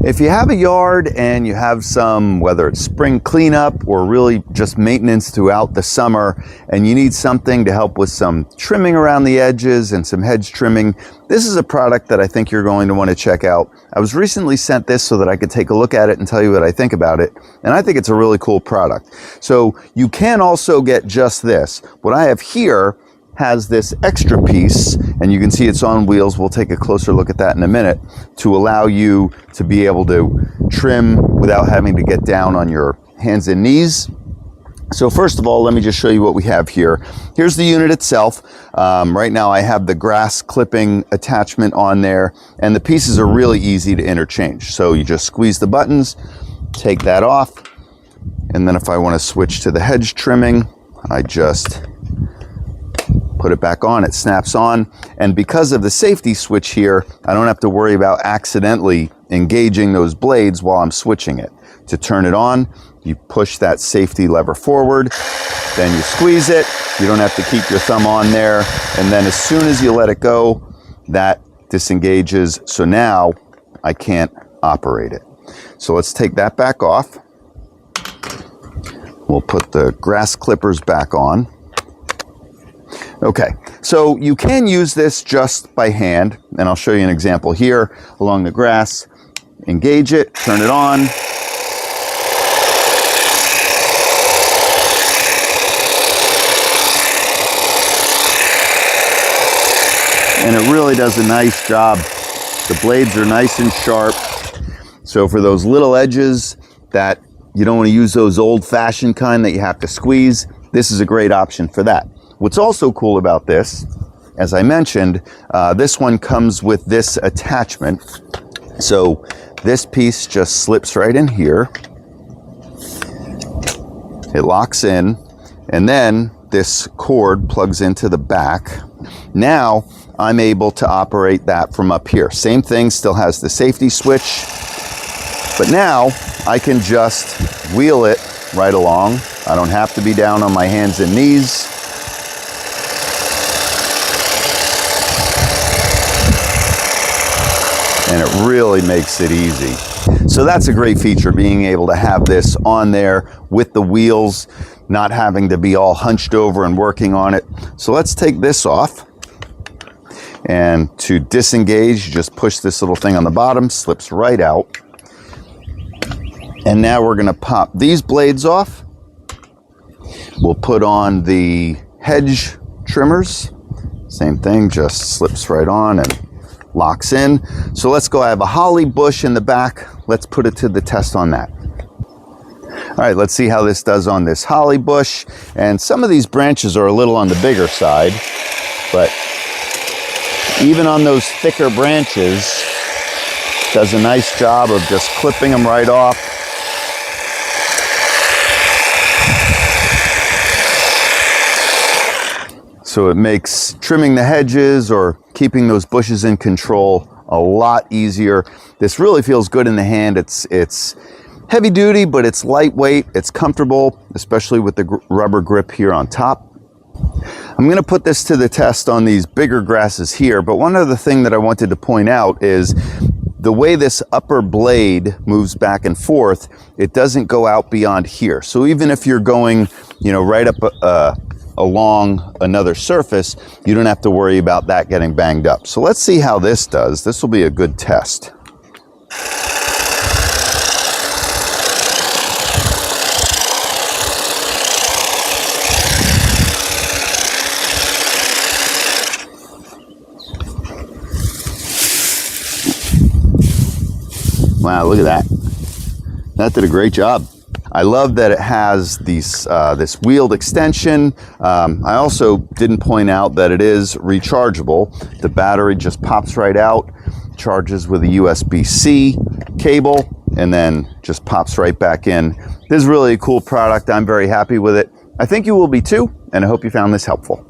If you have a yard and you have some, whether it's spring cleanup or really just maintenance throughout the summer, and you need something to help with some trimming around the edges and some hedge trimming, this is a product that I think you're going to want to check out. I was recently sent this so that I could take a look at it and tell you what I think about it, and I think it's a really cool product. So you can also get just this. What I have here has this extra piece, and you can see it's on wheels. We'll take a closer look at that in a minute, to allow you to be able to trim without having to get down on your hands and knees. So first of all, let me just show you what we have here. Here's the unit itself. Right now I have the grass clipping attachment on there, and the pieces are really easy to interchange. So you just squeeze the buttons, take that off, and then if I want to switch to the hedge trimming, I just put it back on, it snaps on, and because of the safety switch here, I don't have to worry about accidentally engaging those blades while I'm switching it. To turn it on, you push that safety lever forward, then you squeeze it. You don't have to keep your thumb on there, and then as soon as you let it go, that disengages, so now I can't operate it. So let's take that back off. We'll put the grass clippers back on. Okay, so you can use this just by hand, and I'll show you an example here along the grass. Engage it, turn it on. And it really does a nice job. The blades are nice and sharp. So for those little edges that you don't want to use those old-fashioned kind that you have to squeeze, this is a great option for that. What's also cool about this, as I mentioned, this one comes with this attachment. So this piece just slips right in here. It locks in, and then this cord plugs into the back. Now I'm able to operate that from up here. Same thing, still has the safety switch, but now I can just wheel it right along. I don't have to be down on my hands and knees. And it really makes it easy. So that's a great feature, being able to have this on there with the wheels, not having to be all hunched over and working on it. So let's take this off. And to disengage, you just push this little thing on the bottom, slips right out. And now we're gonna pop these blades off. We'll put on the hedge trimmers. Same thing, just slips right on and locks in. So let's go. I have a holly bush in the back. Let's put it to the test on that. All right, let's see how this does on this holly bush. And some of these branches are a little on the bigger side, but even on those thicker branches, does a nice job of just clipping them right off. So it makes trimming the hedges or keeping those bushes in control a lot easier. This really feels good in the hand. It's heavy duty, but it's lightweight. It's comfortable, especially with the rubber grip here on top. I'm going to put this to the test on these bigger grasses here, but one other thing that I wanted to point out is the way this upper blade moves back and forth, it doesn't go out beyond here. So even if you're going, right up along another surface, you don't have to worry about that getting banged up. So let's see how this does. This will be a good test. Wow, look at that. That did a great job. I love that it has these, this wheeled extension. I also didn't point out that it is rechargeable. The battery just pops right out, charges with a USB-C cable, and then just pops right back in. This is really a cool product. I'm very happy with it. I think you will be too, and I hope you found this helpful.